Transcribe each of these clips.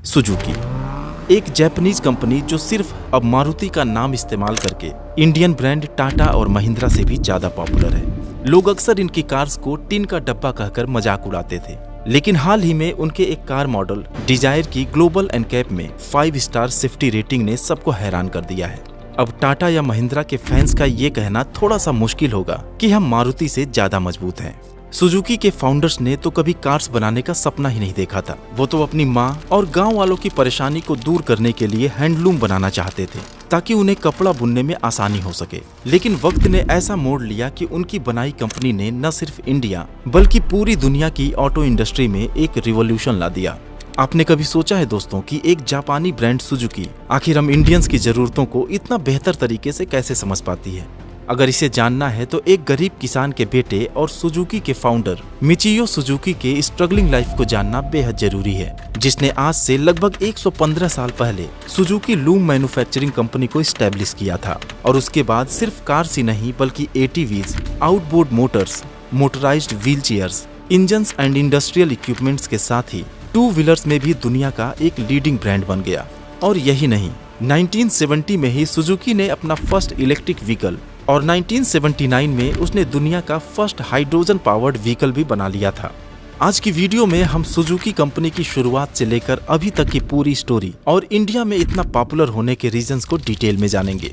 Suzuki, एक Japanese company जो सिर्फ अब मारुति का नाम इस्तेमाल करके इंडियन ब्रांड टाटा और महिंद्रा से भी ज्यादा पॉपुलर है। लोग अक्सर इनकी कार्स को टिन का डब्बा कहकर मजाक उड़ाते थे, लेकिन हाल ही में उनके एक कार मॉडल डिजायर की ग्लोबल एनकैप में 5 स्टार सेफ्टी रेटिंग ने सबको हैरान कर दिया है। अब टाटा या महिंद्रा के फैंस का ये कहना थोड़ा सा मुश्किल होगा कि हम मारुति से ज्यादा मजबूत हैं। सुजुकी के फाउंडर्स ने तो कभी कार्स बनाने का सपना ही नहीं देखा था। वो तो अपनी माँ और गांव वालों की परेशानी को दूर करने के लिए हैंडलूम बनाना चाहते थे, ताकि उन्हें कपड़ा बुनने में आसानी हो सके। लेकिन वक्त ने ऐसा मोड़ लिया कि उनकी बनाई कंपनी ने न सिर्फ इंडिया बल्कि पूरी दुनिया की ऑटो इंडस्ट्री में एक रिवॉल्यूशन ला दिया। आपने कभी सोचा है दोस्तों कि एक जापानी ब्रांड सुजुकी आखिर हम इंडियंस की जरूरतों को इतना बेहतर तरीके से कैसे समझ पाती है? अगर इसे जानना है तो एक गरीब किसान के बेटे और सुजुकी के फाउंडर मिचियो सुजुकी के स्ट्रगलिंग लाइफ को जानना बेहद जरूरी है, जिसने आज से लगभग 115 साल पहले सुजुकी लूम मैन्युफैक्चरिंग कंपनी को स्टैब्लिश किया था। और उसके बाद सिर्फ कार्स ही नहीं बल्कि ATVs, outboard motors, motorised wheel chairs, engines and industrial equipments के साथ ही 2 व्हीलर्स में भी दुनिया का एक लीडिंग ब्रांड बन गया। और यही नहीं, 1970 में ही सुजुकी ने अपना फर्स्ट इलेक्ट्रिक व्हीकल और 1979 में उसने दुनिया का फर्स्ट हाइड्रोजन पावर्ड व्हीकल भी बना लिया था। आज की वीडियो में हम सुजुकी कंपनी की शुरुआत से लेकर अभी तक की पूरी स्टोरी और इंडिया में इतना पॉपुलर होने के रीजंस को डिटेल में जानेंगे।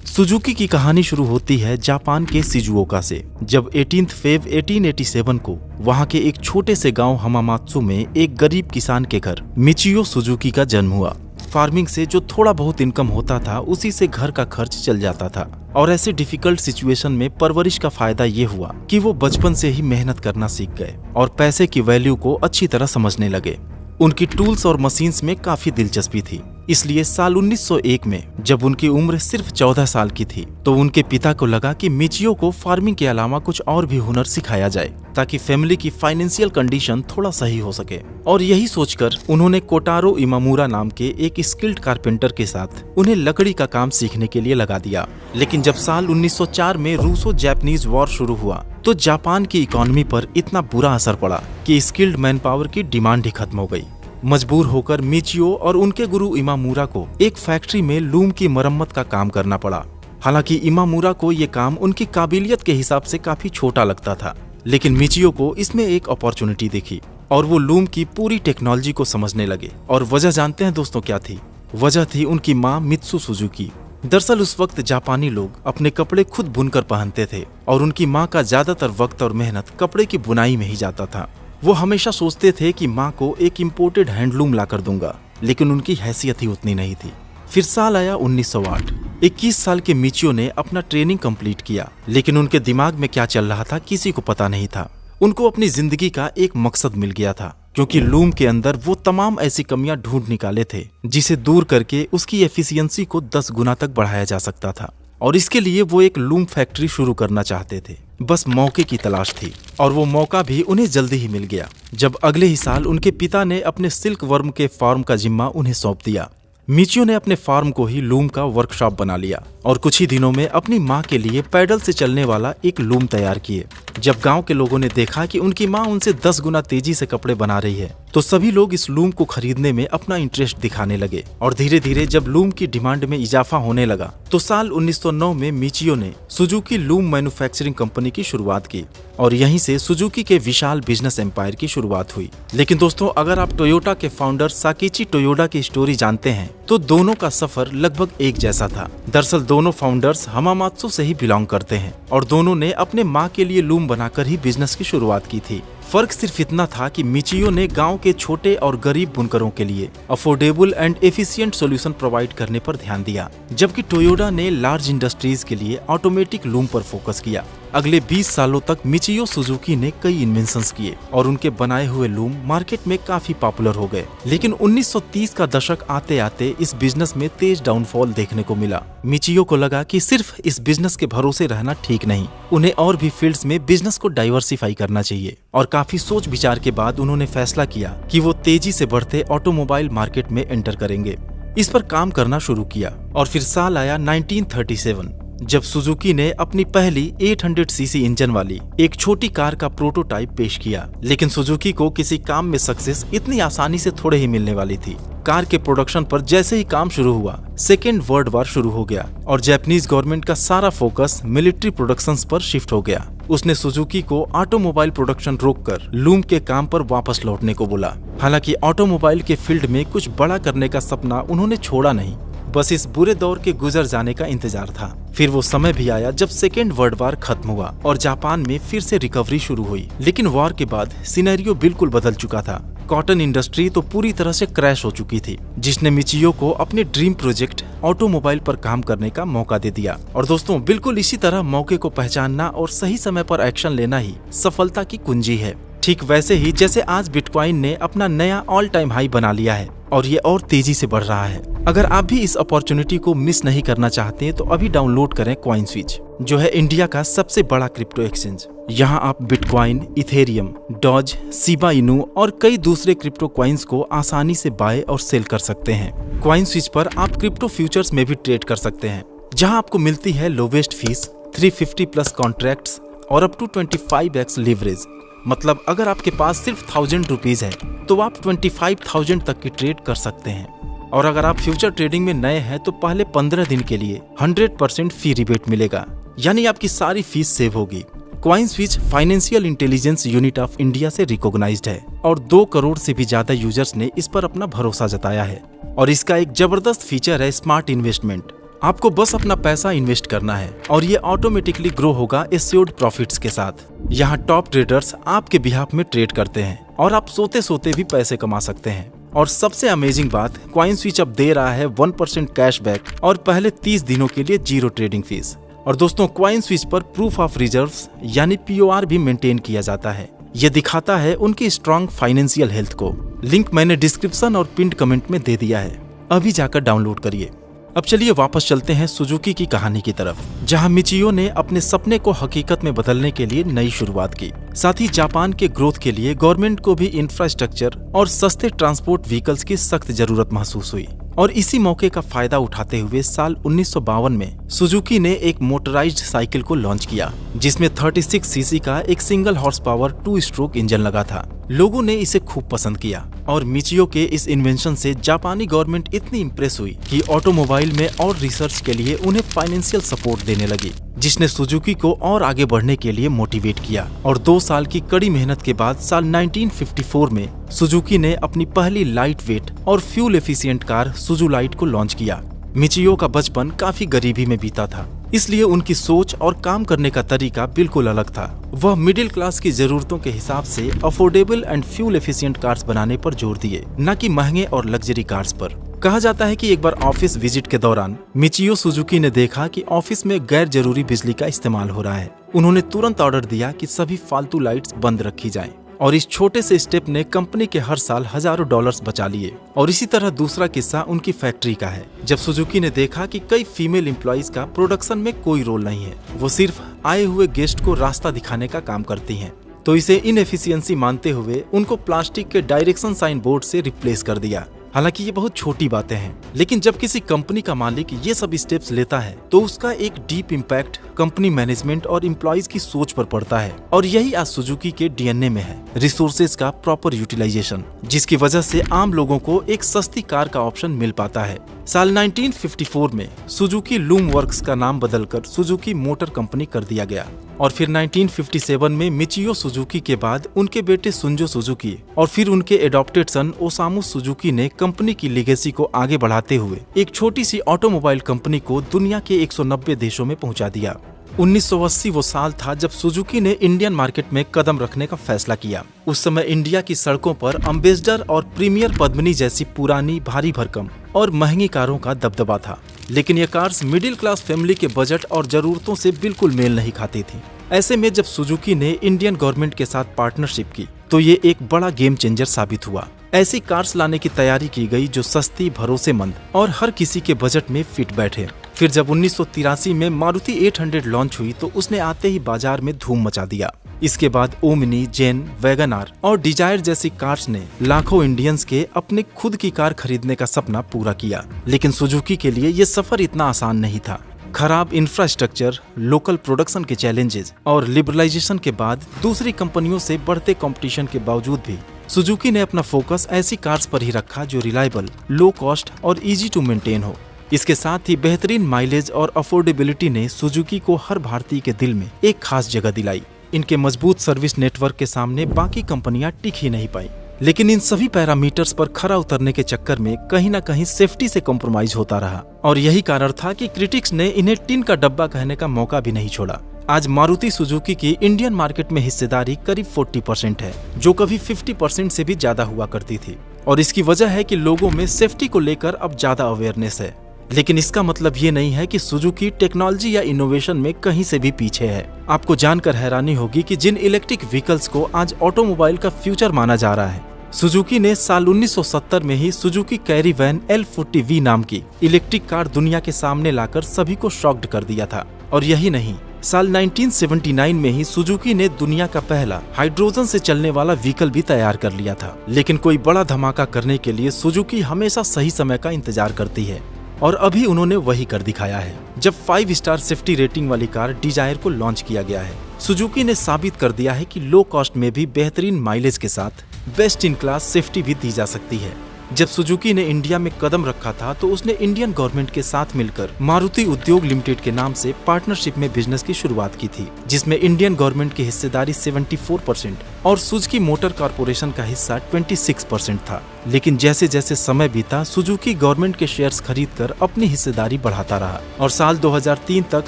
सुजुकी की कहानी शुरू होती है जापान के शिजुओका से, जब 18 फेब 1887 को वहां के एक छोटे से गांव हमामात्सु में एक गरीब किसान के घर मिचियो सुजुकी का जन्म हुआ। फार्मिंग से जो थोड़ा बहुत इनकम होता था उसी से घर का खर्च चल जाता था। और ऐसे डिफिकल्ट सिचुएशन में परवरिश का फायदा ये हुआ कि वो बचपन से ही मेहनत करना सीख गए और पैसे की वैल्यू को अच्छी तरह समझने लगे। उनकी टूल्स और मशीन्स में काफी दिलचस्पी थी, इसलिए साल 1901 में जब उनकी उम्र सिर्फ 14 साल की थी तो उनके पिता को लगा कि मिचियो को फार्मिंग के अलावा कुछ और भी हुनर सिखाया जाए ताकि फैमिली की फाइनेंशियल कंडीशन थोड़ा सही हो सके। और यही सोचकर उन्होंने कोटारो इमामुरा नाम के एक स्किल्ड कारपेंटर के साथ उन्हें लकड़ी का काम सीखने के लिए लगा दिया। लेकिन जब साल 1904 में रूसो जापानीज वॉर शुरू हुआ तो जापान की इकोनॉमी पर इतना बुरा असर पड़ा कि स्किल्ड मैन पावर की डिमांड ही खत्म हो गई। मजबूर होकर मिचियो और उनके गुरु इमामुरा को एक फैक्ट्री में लूम की मरम्मत का काम करना पड़ा। हालांकि इमामुरा को ये काम उनकी काबिलियत के हिसाब से काफी छोटा लगता था, लेकिन मिचियो को इसमें एक अपॉर्चुनिटी दिखी और वो लूम की पूरी टेक्नोलॉजी को समझने लगे। और वजह जानते हैं दोस्तों क्या थी? वजह थी उनकी माँ मित्सु सुजुकी। दरअसल उस वक्त जापानी लोग अपने कपड़े खुद बुनकर पहनते थे और उनकी माँ का ज्यादातर वक्त और मेहनत कपड़े की बुनाई में ही जाता था। वो हमेशा सोचते थे कि माँ को एक इम्पोर्टेड हैंडलूम ला कर दूंगा, लेकिन उनकी हैसियत ही उतनी नहीं थी। फिर साल आया 1908। 21 साल के मिचियो ने अपना ट्रेनिंग कंप्लीट किया, लेकिन उनके दिमाग में क्या चल रहा था किसी को पता नहीं था। उनको अपनी जिंदगी का एक मकसद मिल गया था, क्योंकि लूम के अंदर वो तमाम ऐसी कमियां ढूंढ निकाले थे जिसे दूर करके उसकी एफिशिएंसी को 10 गुना तक बढ़ाया जा सकता था। और इसके लिए वो एक लूम फैक्ट्री शुरू करना चाहते थे। बस मौके की तलाश थी और वो मौका भी उन्हें जल्दी ही मिल गया, जब अगले ही साल उनके पिता ने अपने सिल्क वर्म के फार्म का जिम्मा उन्हें सौंप दिया। मिचियो ने अपने फार्म को ही लूम का वर्कशॉप बना लिया और कुछ ही दिनों में अपनी माँ के लिए पैडल से चलने वाला एक लूम तैयार किए। जब गांव के लोगों ने देखा कि उनकी माँ उनसे 10 गुना तेजी से कपड़े बना रही है तो सभी लोग इस लूम को खरीदने में अपना इंटरेस्ट दिखाने लगे। और धीरे धीरे जब लूम की डिमांड में इजाफा होने लगा तो साल 1909 में मिचियो ने सुजुकी लूम मैन्युफैक्चरिंग कंपनी की शुरुआत की और यहीं से सुजुकी के विशाल बिजनेस एम्पायर की शुरुआत हुई। लेकिन दोस्तों, अगर आप टोयोटा के फाउंडर साकिची टोयोडा की स्टोरी जानते हैं तो दोनों का सफर लगभग एक जैसा था। दरअसल दोनों फाउंडर्स हमामात्सु से ही बिलोंग करते हैं और दोनों ने अपने माँ के लिए लूम बनाकर ही बिजनेस की शुरुआत की थी। फर्क सिर्फ इतना था कि मिचियो ने गांव के छोटे और गरीब बुनकरों के लिए affordable and efficient solution provide करने पर ध्यान दिया, जबकि टोयोडा ने लार्ज इंडस्ट्रीज के लिए ऑटोमेटिक लूम पर फोकस किया। अगले 20 सालों तक मिचियो सुजुकी ने कई इन्वेंशंस किए और उनके बनाए हुए लूम मार्केट में काफी पॉपुलर हो गए। लेकिन 1930 का दशक आते आते इस बिजनेस में तेज डाउनफॉल देखने को मिला। मिचियो को लगा कि सिर्फ इस बिजनेस के भरोसे रहना ठीक नहीं, उन्हें और भी फील्ड्स में बिजनेस को डाइवर्सिफाई करना चाहिए। और काफी सोच विचार के बाद उन्होंने फैसला किया कि वो तेजी से बढ़ते ऑटोमोबाइल मार्केट में एंटर करेंगे। इस पर काम करना शुरू किया और फिर साल आया 1937। जब सुजुकी ने अपनी पहली 800 सीसी इंजन वाली एक छोटी कार का प्रोटोटाइप पेश किया। लेकिन सुजुकी को किसी काम में सक्सेस इतनी आसानी से थोड़े ही मिलने वाली थी। कार के प्रोडक्शन पर जैसे ही काम शुरू हुआ, सेकेंड वर्ल्ड वॉर शुरू हो गया और जापानीज गवर्नमेंट का सारा फोकस मिलिट्री प्रोडक्शंस पर शिफ्ट हो गया। उसने सुजुकी को ऑटोमोबाइल प्रोडक्शन रोककर लूम के काम पर वापस लौटने को बोला। हालांकि ऑटोमोबाइल के फील्ड में कुछ बड़ा करने का सपना उन्होंने छोड़ा नहीं, बस इस बुरे दौर के गुजर जाने का इंतजार था। फिर वो समय भी आया जब सेकेंड वर्ल्ड वॉर खत्म हुआ और जापान में फिर से रिकवरी शुरू हुई। लेकिन वॉर के बाद सिनेरियो बिल्कुल बदल चुका था। कॉटन इंडस्ट्री तो पूरी तरह से क्रैश हो चुकी थी, जिसने मिचियो को अपने ड्रीम प्रोजेक्ट ऑटोमोबाइल पर काम करने का मौका दे दिया। और दोस्तों, बिल्कुल इसी तरह मौके को पहचानना और सही समय पर एक्शन लेना ही सफलता की कुंजी है। ठीक वैसे ही जैसे आज बिटकॉइन ने अपना नया ऑल टाइम हाई बना लिया है और ये और तेजी से बढ़ रहा है। अगर आप भी इस अपॉर्चुनिटी को मिस नहीं करना चाहते हैं तो अभी डाउनलोड करें कॉइनस्विच, जो है इंडिया का सबसे बड़ा क्रिप्टो एक्सचेंज। यहाँ आप bitcoin, Ethereum, Dodge, Shiba Inu और कई दूसरे क्रिप्टो कॉइन्स को आसानी से बाय और सेल कर सकते हैं। कॉइनस्विच पर आप क्रिप्टो फ्यूचर्स में भी ट्रेड कर सकते हैं, जहाँ आपको मिलती है लोवेस्ट फीस, 350 प्लस कॉन्ट्रैक्ट्स और अप टू 25x लीवरेज। मतलब अगर आपके पास सिर्फ 1000 रुपीज है तो आप 25,000 तक की ट्रेड कर सकते हैं। और अगर आप फ्यूचर ट्रेडिंग में नए हैं तो पहले 15 दिन के लिए 100% फी रिबेट मिलेगा, यानी आपकी सारी फीस सेव होगी। CoinSwitch financial intelligence unit of India से रिकॉग्नाइज्ड है और 2 करोड़ से भी ज्यादा यूजर्स ने इस पर अपना भरोसा जताया है। और इसका एक जबरदस्त फीचर है स्मार्ट इन्वेस्टमेंट। आपको बस अपना पैसा इन्वेस्ट करना है और ये ऑटोमेटिकली ग्रो होगा एश्योर्ड प्रॉफिट्स के साथ। यहाँ टॉप ट्रेडर्स आपके बिहाफ में ट्रेड करते हैं और आप सोते सोते भी पैसे कमा सकते हैं। और सबसे अमेजिंग बात, कॉइनस्विच अब दे रहा है 1% कैशबैक और पहले 30 दिनों के लिए 0 ट्रेडिंग फीस। और दोस्तों, कॉइनस्विच पर प्रूफ ऑफ रिजर्व्स यानी POR भी मेंटेन किया जाता है। ये दिखाता है उनकी स्ट्रॉन्ग फाइनेंशियल हेल्थ को। लिंक मैंने डिस्क्रिप्शन और पिंड कमेंट में दे दिया है, अभी जाकर डाउनलोड करिए। अब चलिए वापस चलते हैं सुजुकी की कहानी की तरफ, जहां मिचियो ने अपने सपने को हकीकत में बदलने के लिए नई शुरुआत की। साथ ही जापान के ग्रोथ के लिए गवर्नमेंट को भी इंफ्रास्ट्रक्चर और सस्ते ट्रांसपोर्ट व्हीकल्स की सख्त जरूरत महसूस हुई। और इसी मौके का फायदा उठाते हुए साल 1952 में सुजुकी ने एक मोटराइज्ड साइकिल को लॉन्च किया, जिसमें 36 सीसी का एक single horse power 2 stroke engine लगा था। लोगों ने इसे खूब पसंद किया और मिचियो के इस इन्वेंशन से जापानी गवर्नमेंट इतनी इम्प्रेस हुई कि ऑटोमोबाइल में और रिसर्च के लिए उन्हें फाइनेंशियल सपोर्ट देने लगी, जिसने सुजुकी को और आगे बढ़ने के लिए मोटिवेट किया। और 2 साल की कड़ी मेहनत के बाद साल 1954 में सुजुकी ने अपनी पहली लाइट वेट और फ्यूल एफिशिएंट कार सुजुलाइट को लॉन्च किया। मिचियो का बचपन काफी गरीबी में बीता था, इसलिए उनकी सोच और काम करने का तरीका बिल्कुल अलग था। वह मिडिल क्लास की जरूरतों के हिसाब से affordable and fuel efficient cars बनाने पर जोर दिए, न कि महंगे और लग्जरी कार्स पर। कहा जाता है कि एक बार ऑफिस विजिट के दौरान मिचियो सुजुकी ने देखा कि ऑफिस में गैर जरूरी बिजली का इस्तेमाल हो रहा है। उन्होंने तुरंत ऑर्डर दिया कि सभी फालतू लाइट्स बंद रखी जाएं। और इस छोटे से स्टेप ने कंपनी के हर साल हजारों डॉलर्स बचा लिए। और इसी तरह दूसरा किस्सा उनकी फैक्ट्री का है। जब सुजुकी ने देखा कि कई फीमेल एम्प्लॉइज का प्रोडक्शन में कोई रोल नहीं है, वो सिर्फ आए हुए गेस्ट को रास्ता दिखाने का काम करती हैं, तो इसे इनएफिशिएंसी मानते हुए उनको प्लास्टिक के डायरेक्शन साइन बोर्ड से रिप्लेस कर दिया। हालांकि ये बहुत छोटी बातें हैं, लेकिन जब किसी कंपनी का मालिक ये सब स्टेप्स लेता है तो उसका एक डीप इम्पैक्ट कंपनी मैनेजमेंट और एम्प्लॉइज की सोच पर पड़ता है। और यही आज सुजुकी के डीएनए में है, रिसोर्सेज का प्रॉपर यूटिलाइजेशन, जिसकी वजह से आम लोगों को एक सस्ती कार का ऑप्शन मिल पाता है। साल 1954 में सुजुकी लूम वर्क्स का नाम बदलकर सुजुकी मोटर कंपनी कर दिया गया। और फिर 1957 में मिचियो सुजुकी के बाद उनके बेटे सुंजो सुजुकी और फिर उनके एडॉप्टेड सन ओसामु सुजुकी ने कंपनी की लेगेसी को आगे बढ़ाते हुए एक छोटी सी ऑटोमोबाइल कंपनी को दुनिया के 190 देशों में पहुंचा दिया। 1980 वो साल था जब सुजुकी ने इंडियन मार्केट में कदम रखने का फैसला किया। उस समय इंडिया की सड़कों पर अम्बेसडर और प्रीमियर पद्मिनी जैसी पुरानी, भारी भरकम और महंगी कारों का दबदबा था, लेकिन ये कार्स मिडिल क्लास फैमिली के बजट और जरूरतों से बिल्कुल मेल नहीं खाती थी। ऐसे में जब सुजुकी ने इंडियन गवर्नमेंट के साथ पार्टनरशिप की तो ये एक बड़ा गेम चेंजर साबित हुआ। ऐसी कार्स लाने की तैयारी की गई जो सस्ती, भरोसेमंद और हर किसी के बजट में फिट बैठे। फिर जब 1983 में मारुति 800 लॉन्च हुई तो उसने आते ही बाजार में धूम मचा दिया। इसके बाद ओमनी, जेन, वैगनआर और डिजायर जैसी कार्स ने लाखों इंडियंस के अपने खुद की कार खरीदने का सपना पूरा किया। लेकिन सुजुकी के लिए ये सफर इतना आसान नहीं था। खराब इंफ्रास्ट्रक्चर, लोकल प्रोडक्शन के चैलेंजेस और लिबरलाइजेशन के बाद दूसरी कंपनियों से बढ़ते कंपटीशन के बावजूद भी सुजुकी ने अपना फोकस ऐसी कार्स पर ही रखा जो रिलायबल, लो कॉस्ट और इजी टू मेंटेन हो। इसके साथ ही बेहतरीन माइलेज और अफोर्डेबिलिटी ने सुजुकी को हर भारतीय के दिल में एक खास जगह दिलाई। इनके मजबूत सर्विस नेटवर्क के सामने बाकी कंपनियां टिक ही नहीं पाई। लेकिन इन सभी पैरामीटर्स पर खरा उतरने के चक्कर में कहीं ना कहीं सेफ्टी से कॉम्प्रोमाइज होता रहा और यही कारण था कि क्रिटिक्स ने इन्हें टिन का डब्बा कहने का मौका भी नहीं छोड़ा। आज मारुति सुजुकी की इंडियन मार्केट में हिस्सेदारी करीब 40% है, जो कभी 50% से भी ज्यादा हुआ करती थी। और इसकी वजह है कि लोगों में सेफ्टी को लेकर अब ज्यादा अवेयरनेस है। लेकिन इसका मतलब ये नहीं है कि सुजुकी टेक्नोलॉजी या इनोवेशन में कहीं से भी पीछे है। आपको जानकर हैरानी होगी कि जिन इलेक्ट्रिक व्हीकल्स को आज ऑटोमोबाइल का फ्यूचर माना जा रहा है, सुजुकी ने साल 1970 में ही सुजुकी कैरीवैन L40V नाम की इलेक्ट्रिक कार दुनिया के सामने लाकर सभी को शॉक्ड कर दिया था। और यही नहीं, साल 1979 में ही सुजुकी ने दुनिया का पहला हाइड्रोजन से चलने वाला व्हीकल भी तैयार कर लिया था। लेकिन कोई बड़ा धमाका करने के लिए सुजुकी हमेशा सही समय का इंतजार करती है और अभी उन्होंने वही कर दिखाया है जब 5 स्टार सेफ्टी रेटिंग वाली कार डिजायर को लॉन्च किया गया है। सुजुकी ने साबित कर दिया है कि लो कॉस्ट में भी बेहतरीन माइलेज के साथ बेस्ट इन क्लास सेफ्टी भी दी जा सकती है। जब सुजुकी ने इंडिया में कदम रखा था तो उसने इंडियन गवर्नमेंट के साथ मिलकर मारुति उद्योग लिमिटेड के नाम से पार्टनरशिप में बिजनेस की शुरुआत की थी, जिसमें इंडियन गवर्नमेंट की हिस्सेदारी 74% और सुजुकी मोटर कॉर्पोरेशन का हिस्सा 26% था। लेकिन जैसे जैसे समय बीता, सुजुकी गवर्नमेंट के शेयर्स खरीदकर अपनी हिस्सेदारी बढ़ाता रहा और साल 2003 तक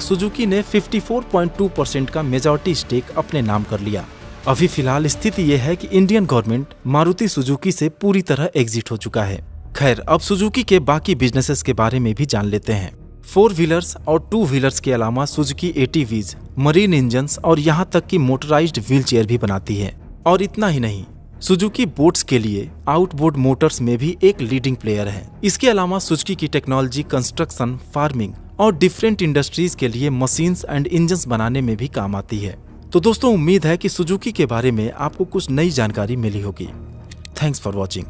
सुजुकी ने 54.2% का मेजॉरिटी स्टेक अपने नाम कर लिया। अभी फिलहाल स्थिति यह है कि इंडियन गवर्नमेंट मारुति सुजुकी से पूरी तरह एग्जिट हो चुका है। खैर, अब सुजुकी के बाकी बिजनेसेस के बारे में भी जान लेते हैं। 4 व्हीलर्स और 2 व्हीलर्स के अलावा सुजुकी ATVs, मरीन इंजन्स और यहाँ तक कि मोटराइज्ड व्हील चेयर भी बनाती है। और इतना ही नहीं, सुजुकी बोट्स के लिए आउटबोर्ड मोटर्स में भी एक लीडिंग प्लेयर है। इसके अलावा सुजुकी की टेक्नोलॉजी कंस्ट्रक्शन, फार्मिंग और डिफरेंट इंडस्ट्रीज के लिए मशीन्स एंड इंजन्स बनाने में भी काम आती है। तो दोस्तों, उम्मीद है कि सुजुकी के बारे में आपको कुछ नई जानकारी मिली होगी। Thanks for watching.